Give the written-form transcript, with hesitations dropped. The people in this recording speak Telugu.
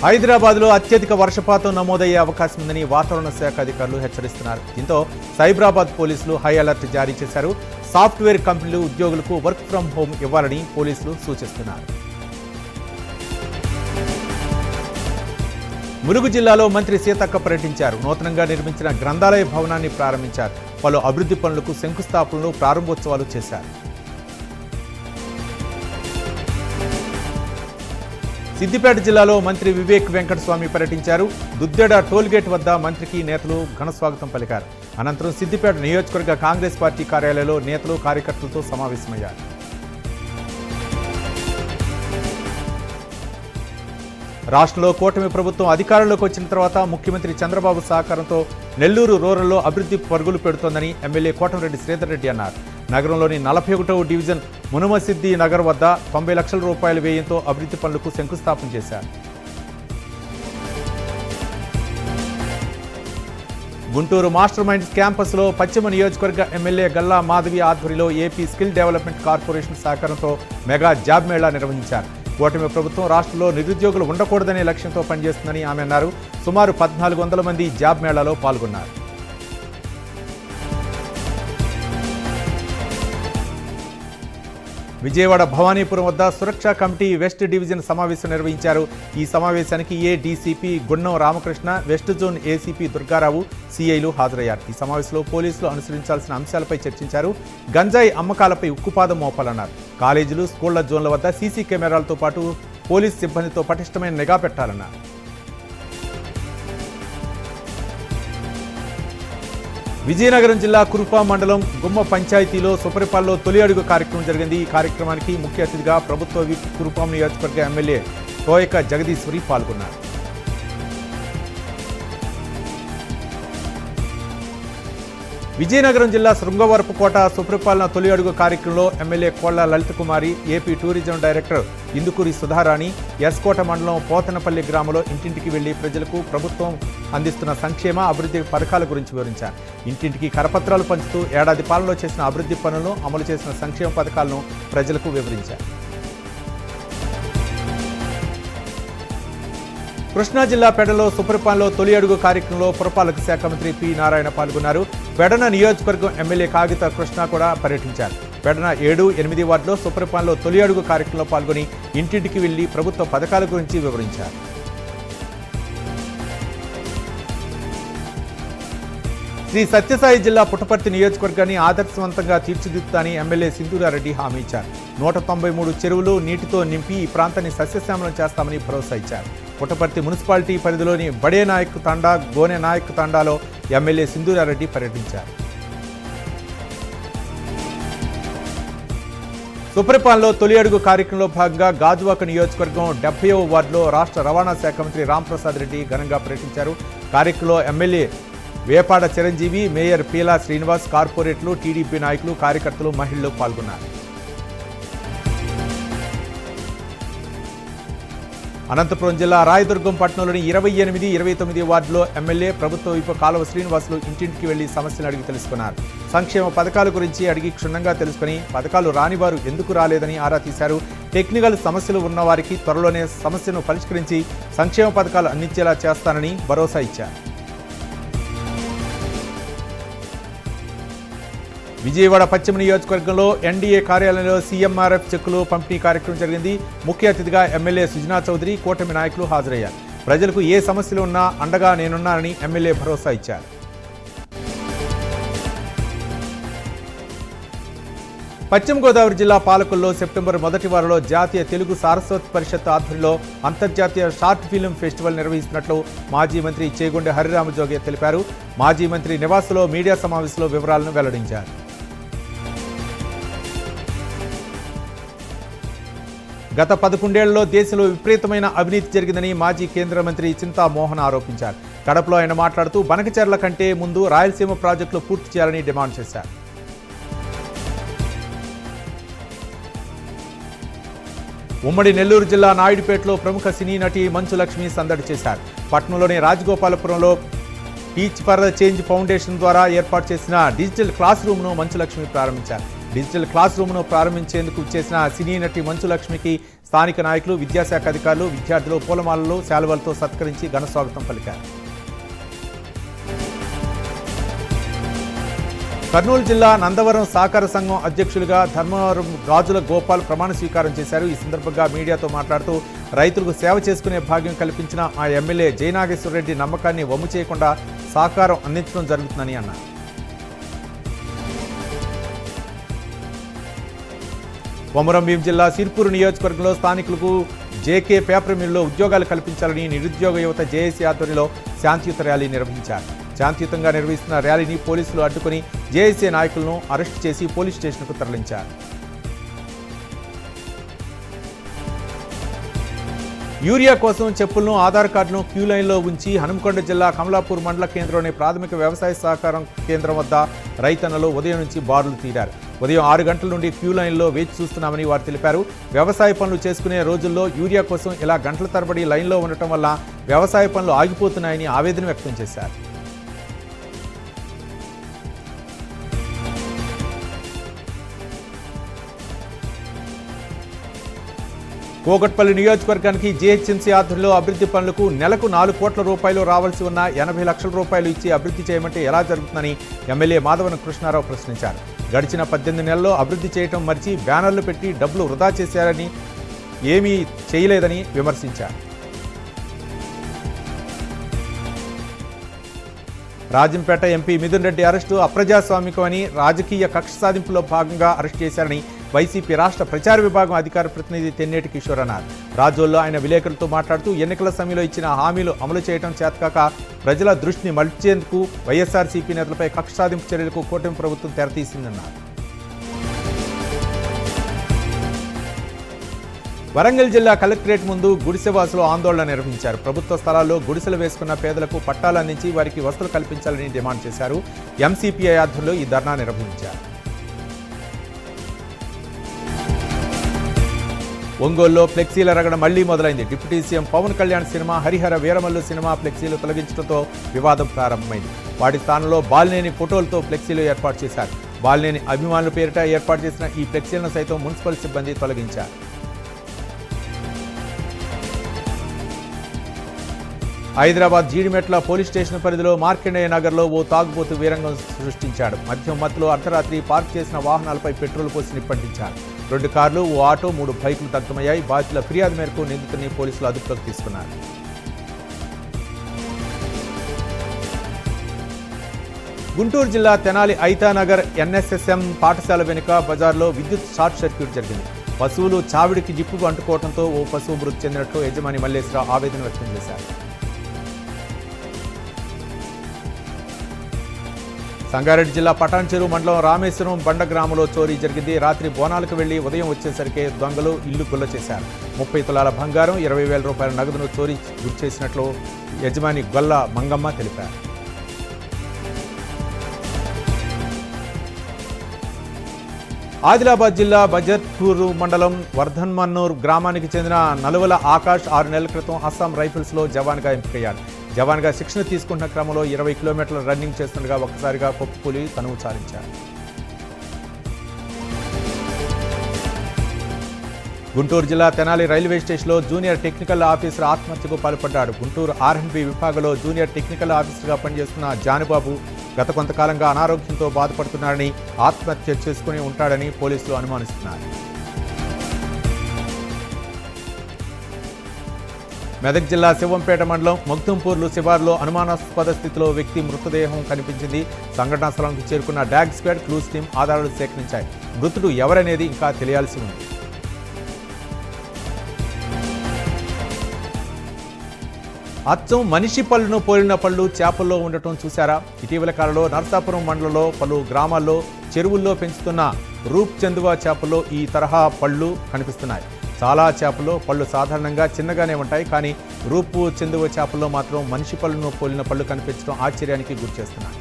హైదరాబాద్లో అత్యధిక వర్షపాతం నమోదయ్యే అవకాశం ఉందని వాతావరణ శాఖ అధికారులు హెచ్చరిస్తున్నారు. దీంతో సైబరాబాద్ పోలీసులు హై అలర్ట్ జారీ చేశారు. సాఫ్ట్వేర్ కంపెనీలు ఉద్యోగులకు వర్క్ ఫ్రం హోమ్ ఇవ్వాలని పోలీసులు సూచిస్తున్నారు. ములుగు జిల్లాలో మంత్రి సీతక్క పర్యటించారు. నూతనంగా నిర్మించిన గ్రంథాలయ భవనాన్ని ప్రారంభించారు. పలు అభివృద్ధి పనులకు శంకుస్థాపనలు, ప్రారంభోత్సవాలు చేశారు. సిద్దిపేట జిల్లాలో మంత్రి వివేక్ వెంకటస్వామి పర్యటించారు. దుద్దెడ టోల్గేట్ వద్ద మంత్రికి నేతలు ఘనస్వాగతం పలికారు. అనంతరం సిద్దిపేట నియోజకవర్గ కాంగ్రెస్ పార్టీ కార్యాలయంలో నేతలు, కార్యకర్తలతో సమావేశమయ్యారు. రాష్ట్రంలో కూటమి ప్రభుత్వం అధికారంలోకి వచ్చిన తర్వాత ముఖ్యమంత్రి చంద్రబాబు సహకారంతో నెల్లూరు రూరల్లో అభివృద్ధి పరుగులు పెడుతోందని ఎమ్మెల్యే కోటంరెడ్డి శ్రీధర్ రెడ్డి అన్నారు. నగరంలోని 41వ డివిజన్ మునుమసిద్ది నగర్ వద్ద 90 లక్షల రూపాయల వ్యయంతో అభివృద్ధి పనులకు శంకుస్థాపన చేశారు. గుంటూరు మాస్టర్ మైండ్స్ క్యాంపస్లో పశ్చిమ నియోజకవర్గ ఎమ్మెల్యే గల్లా మాధవి ఆధ్వర్యంలో ఏపీ స్కిల్ డెవలప్మెంట్ కార్పొరేషన్ సహకారంతో మెగా జాబ్ మేళా నిర్వహించారు. కూటమి ప్రభుత్వం రాష్ట్రంలో నిరుద్యోగులు ఉండకూడదనే లక్ష్యంతో పనిచేస్తుందని ఆమె అన్నారు. సుమారు 1400 మంది జాబ్ మేళాలో పాల్గొన్నారు. విజయవాడ భవానీపురం వద్ద సురక్షా కమిటీ వెస్ట్ డివిజన్ సమావేశం నిర్వహించారు. ఈ సమావేశానికి DCP Gundam Ramakrishna, west zone ACP Durga Rao, సీఐలు హాజరయ్యారు. ఈ సమావేశంలో పోలీసులు అనుసరించాల్సిన అంశాలపై చర్చించారు. గంజాయి అమ్మకాలపై ఉక్కుపాదం మోపాలన్నారు. కాలేజీలు, స్కూళ్ల జోన్ల వద్ద సీసీ కెమెరాలతో పాటు పోలీస్ సిబ్బందితో పటిష్టమైన నిఘా పెట్టాలన్నారు. విజయనగరం జిల్లా కురుపా మండలం గుమ్మ పంచాయతీలో సుపరిపాలనలో తొలి అడుగు కార్యక్రమం జరిగింది. ఈ కార్యక్రమానికి ముఖ్య అతిథిగా ప్రభుత్వ విప్ కురుపాం నియోజకవర్గ ఎమ్మెల్యే తోయక జగదీశ్వరి పాల్గొన్నారు. విజయనగరం జిల్లా శృంగవరపుకోట సుపరిపాలన తొలి అడుగు కార్యక్రమంలో MLA Kolla Lalitha Kumari, AP tourism director Indukuri Sudharani S Kota మండలం పోతనపల్లి గ్రామంలో ఇంటింటికి వెళ్లి ప్రజలకు ప్రభుత్వం అందిస్తున్న సంక్షేమ, అభివృద్ధి పథకాల గురించి వివరించారు. ఇంటింటికి కరపత్రాలు పంచుతూ ఏడాది పాలనలో చేసిన అభివృద్ధి పనులను, అమలు చేసిన సంక్షేమ పథకాలను ప్రజలకు వివరించారు. కృష్ణా జిల్లా పెడలో సుపరిపాలనలో తొలి అడుగు కార్యక్రమంలో పురపాలక శాఖ మంత్రి పి నారాయణ పాల్గొన్నారు. పెడన నియోజకవర్గం ఎమ్మెల్యే కాగిత కృష్ణ కూడా పర్యటించారు. పెడన 7, 8 వార్డులో సుపరిపాలనలో తొలి అడుగు కార్యక్రమంలో పాల్గొని ఇంటింటికి వెళ్లి ప్రభుత్వ పథకాల గురించి వివరించారు. శ్రీ సత్యసాయి జిల్లా పుట్టపర్తి నియోజకవర్గాన్ని ఆదర్శవంతంగా తీర్చిదిద్దుతాని ఎమ్మెల్యే సింధూరారెడ్డి హామీ ఇచ్చారు. 193 చెరువులు నీటితో నింపి ఈ ప్రాంతాన్ని సస్యశ్యామలం చేస్తామని భరోసా ఇచ్చారు. పుట్టపర్తి మున్సిపాలిటీ పరిధిలోని బడే నాయక్ తండా, గోనె నాయక్ తండాలో ఎమ్మెల్యే సింధూరారెడ్డి పర్యటించారు. సుపరిపాలనలో తొలి అడుగు కార్యక్రమంలో భాగంగా గాజువాక నియోజకవర్గం 70వ వార్డులో రాష్ట్ర రవాణా శాఖ మంత్రి రాంప్రసాద్ రెడ్డి ఘనంగా పర్యటించారు. కార్యక్రమంలో ఎమ్మెల్యే వేపాడ చిరంజీవి, మేయర్ పీలా శ్రీనివాస్, కార్పొరేట్లు, టీడీపీ నాయకులు, కార్యకర్తలు, మహిళలు పాల్గొన్నారు. అనంతపురం జిల్లా రాయదుర్గం పట్టణంలోని 28, 29 వార్డులో ఎమ్మెల్యే ప్రభుత్వ విప్ కాలువ శ్రీనివాసులు ఇంటింటికి వెళ్లి సమస్యలు అడిగి తెలుసుకున్నారు. సంక్షేమ పథకాల గురించి అడిగి క్షుణ్ణంగా తెలుసుకుని పథకాలు రాని వారు ఎందుకు రాలేదని ఆరా తీశారు. టెక్నికల్ సమస్యలు ఉన్న వారికి త్వరలోనే సమస్యను పరిష్కరించి సంక్షేమ పథకాలు అందించేలా చేస్తానని భరోసా ఇచ్చారు. విజయవాడ పశ్చిమ నియోజకవర్గంలో ఎన్డీఏ కార్యాలయంలో సీఎంఆర్ఎఫ్ చెక్కులు పంపిణీ కార్యక్రమం జరిగింది. ముఖ్య అతిథిగా ఎమ్మెల్యే సుజనా చౌదరి, కూటమి నాయకులు హాజరయ్యారు. ప్రజలకు ఏ సమస్యలు ఉన్నా అండగా నేనున్నానని ఎమ్మెల్యే భరోసా ఇచ్చారు. పశ్చిమ గోదావరి జిల్లా పాలకుల్లో సెప్టెంబర్ మొదటి వారంలో జాతీయ తెలుగు సారస్వత పరిషత్ ఆధ్వర్యంలో అంతర్జాతీయ షార్ట్ ఫిల్మ్ ఫెస్టివల్ నిర్వహిస్తున్నట్లు మాజీ మంత్రి చేగొండె హరిరామజోగి తెలిపారు. మాజీ మంత్రి నివాసంలో మీడియా సమావేశంలో వివరాలను వెల్లడించారు. గత 11 ఏళ్లలో దేశంలో విపరీతమైన అవినీతి జరిగిందని మాజీ కేంద్ర మంత్రి చింతా మోహన్ ఆరోపించారు. కడపలో ఆయన మాట్లాడుతూ బనకచెర్ల కంటే ముందు రాయలసీమ ప్రాజెక్టులు పూర్తి చేయాలని డిమాండ్ చేశారు. ఉమ్మడి నెల్లూరు జిల్లా నాయుడుపేటలో ప్రముఖ సినీ నటి మంచు లక్ష్మి సందడి చేశారు. పట్టణంలోని రాజగోపాలపురంలో teach for the change foundation ద్వారా ఏర్పాటు చేసిన డిజిటల్ క్లాస్ రూమ్ను మంచు లక్ష్మి ప్రారంభించారు. డిజిటల్ క్లాస్ రూమ్ను ప్రారంభించేందుకు చేసిన సినీ నటి మంచు లక్ష్మికి స్థానిక నాయకులు, విద్యాశాఖ అధికారులు, విద్యార్థులు పూలమాలలు, శాలువలతో సత్కరించి ఘన స్వాగతం పలికారు. కర్నూలు జిల్లా నందవరం సహకార సంఘం అధ్యక్షులుగా ధర్మవరం గాజుల గోపాల్ ప్రమాణ స్వీకారం చేశారు. ఈ సందర్భంగా మీడియాతో మాట్లాడుతూ రైతులకు సేవ చేసుకునే భాగ్యం కల్పించిన ఆ ఎమ్మెల్యే జయనాగేశ్వరరెడ్డి నమ్మకాన్ని వమ్ము చేయకుండా సహకారం అందించడం జరుగుతుందని అన్నారు. కొమరం భీం జిల్లా సిర్పూర్ నియోజకవర్గంలో స్థానికులకు జేకే పేపర్ మిల్లో ఉద్యోగాలు కల్పించాలని నిరుద్యోగ యువత జేఏసీ ఆధ్వర్యంలో శాంతియుత ర్యాలీ నిర్వహించారు. శాంతియుతంగా నిర్వహిస్తున్న ర్యాలీని పోలీసులు అడ్డుకుని జేఏసీ నాయకులను అరెస్టు చేసి పోలీస్ స్టేషన్కు తరలించారు. యూరియా కోసం చెప్పులను, ఆధార్ కార్డును క్యూ లైన్లో ఉంచి హనుమకొండ జిల్లా కమలాపూర్ మండల కేంద్రంలోని ప్రాథమిక వ్యవసాయ సహకారం కేంద్రం వద్ద రైతన్నలు ఉదయం నుంచి బారులు తీరారు. ఉదయం 6 గంటల నుండి క్యూ లైన్లో వేచి చూస్తున్నామని వారు తెలిపారు. వ్యవసాయ పనులు చేసుకునే రోజుల్లో యూరియా కోసం ఇలా గంటల తరబడి లైన్లో ఉండటం వల్ల వ్యవసాయ పనులు ఆగిపోతున్నాయని ఆవేదన వ్యక్తం చేశారు. కోకట్పల్లి నియోజకవర్గానికి జీహెచ్ఎంసీ ఆధ్వర్యంలో అభివృద్ధి పనులకు నెలకు 4 కోట్ల రూపాయలు రావాల్సి ఉన్న 80 లక్షల రూపాయలు ఇచ్చి అభివృద్ధి చేయమంటే ఎలా జరుగుతుందని ఎమ్మెల్యే మాధవన కృష్ణారావు ప్రశ్నించారు. గడిచిన 18 నెలల్లో అభివృద్ధి చేయడం మరిచి బ్యానర్లు పెట్టి డబ్బులు వృధా చేశారని, ఏమీ చేయలేదని విమర్శించారు. రాజంపేట ఎంపీ మిథున్ రెడ్డి అరెస్టు అప్రజాస్వామికమని, రాజకీయ కక్ష సాధింపులో భాగంగా అరెస్ట్ చేశారని వైసీపీ రాష్ట్ర ప్రచార విభాగం అధికార ప్రతినిధి తెన్నేటి కిషోర్ అన్నారు. రాజోల్లో ఆయన విలేకరులతో మాట్లాడుతూ ఎన్నికల సమయంలో ఇచ్చిన హామీలు అమలు చేయడం చేతకాక ప్రజల దృష్టిని మళ్లించేందుకు వైఎస్ఆర్సీపీ నేతలపై కక్ష సాధింపు చర్యలకు కూటమి ప్రభుత్వం తెరతీసిందన్నారు. వరంగల్ జిల్లా కలెక్టరేట్ ముందు గుడిసెవాసులు ఆందోళన నిర్వహించారు. ప్రభుత్వ స్థలాల్లో గుడిసెలు వేసుకున్న పేదలకు పట్టాలు అందించి వారికి వసతులు కల్పించాలని డిమాండ్ చేశారు. ఎంసీపీఐ ఆధ్వర్యంలో ఈ ధర్నా నిర్వహించారు. ఒంగోలులో ఫ్లెక్సీల రగడ మళ్లీ మొదలైంది. Deputy CM Pawan Kalyan cinema Hari Hara Veera Mallu cinema ఫ్లెక్సీలు తొలగించడంతో వివాదం ప్రారంభమైంది. వాటి స్థానంలో బాలినేని ఫోటోలతో ఫ్లెక్సీలు ఏర్పాటు చేశారు. బాలినేని అభిమానుల పేరిట ఏర్పాటు చేసిన ఈ ఫ్లెక్సీలను సైతం మున్సిపల్ సిబ్బంది తొలగించారు. హైదరాబాద్ జీడిమెట్ల పోలీస్ స్టేషన్ పరిధిలో మార్కండేయ నగర్లో ఓ తాగుబోతు వీరంగం సృష్టించాడు. మద్యం మత్తులో అర్ధరాత్రి పార్క్ చేసిన వాహనాలపై పెట్రోల్ పోసి నిప్పంటించారు. 2 కార్లు, ఓ ఆటో, 3 బైకులు దగ్ధమయ్యాయి. బాధితుల ఫిర్యాదు మేరకు నిందితుడిని పోలీసులు అదుపులోకి తీసుకున్నారు. గుంటూరు జిల్లా తెనాలి ఐతానగర్ ఎన్ఎస్ఎస్ఎం పాఠశాల వెనుక బజార్లో విద్యుత్ షార్ట్ సర్క్యూట్ జరిగింది. పశువులు చావిడికి జిప్పు అంటుకోవడంతో ఓ పశువు మృతి చెందినట్లు యజమాని మల్లేశ్వరరావు ఆవేదన వ్యక్తం చేశారు. సంగారెడ్డి జిల్లా పటాన్చెరు మండలం రామేశ్వరం బండ గ్రామంలో చోరీ జరిగింది. రాత్రి బోనాలకు వెళ్లి ఉదయం వచ్చేసరికి దొంగలు ఇల్లు గుల్ల చేశారు. 30 తులాల బంగారం, 20,000 రూపాయల నగదును చోరీ గురిచేసినట్లు యజమాని గొల్ల మంగమ్మ తెలిపారు. ఆదిలాబాద్ జిల్లా బజర్పూర్ మండలం వర్ధన్మన్నూర్ గ్రామానికి చెందిన నలువల ఆకాష్ 6 నెలల క్రితం అస్సాం రైఫిల్స్లో జవాన్గా ఎంపికయ్యాడు. జవాన్గా శిక్షణ తీసుకుంటున్న క్రమంలో 20 కిలోమీటర్ల రన్నింగ్ చేస్తుండగా ఒక్కసారిగా కొప్పుకూలి తనువు చాలించారు. గుంటూరు జిల్లా తెనాలి రైల్వే స్టేషన్లో జూనియర్ టెక్నికల్ ఆఫీసర్ ఆత్మహత్యకు పాల్పడ్డాడు. గుంటూరు ఆర్ఎండ్బి విభాగంలో జూనియర్ టెక్నికల్ ఆఫీసర్గా పనిచేస్తున్న జానుబాబు గత కొంతకాలంగా అనారోగ్యంతో బాధపడుతున్నారని, ఆత్మహత్య చేసుకుని ఉంటాడని పోలీసులు అనుమానిస్తున్నారు. మెదక్ జిల్లా శివంపేట మండలం మొగ్దుంపూర్లు శివార్లో అనుమానాస్పద స్థితిలో వ్యక్తి మృతదేహం కనిపించింది. సంఘటనా స్థలానికి చేరుకున్న డాగ్ స్క్వాడ్, క్లూస్ టీం ఆధారాలు సేకరించాయి. మృతుడు ఎవరనేది ఇంకా తెలియాల్సి ఉంది. అచ్చం మనిషి పళ్ళును పోలిన పళ్ళు చేపల్లో ఉండటం చూశారా? ఇటీవల కాలంలో నర్సాపురం మండలంలో పలు గ్రామాల్లో చెరువుల్లో పెంచుతున్న రూప్ చందువా చేపల్లో ఈ తరహా పళ్ళు కనిపిస్తున్నాయి. చాలా చేపల్లో పళ్ళు సాధారణంగా చిన్నగానే ఉంటాయి, కానీ రూపు చందువ చేపల్లో మాత్రం మనిషి పళ్ళును పోలిన పళ్ళు కనిపించడం ఆశ్చర్యానికి గురిచేస్తున్నాయి.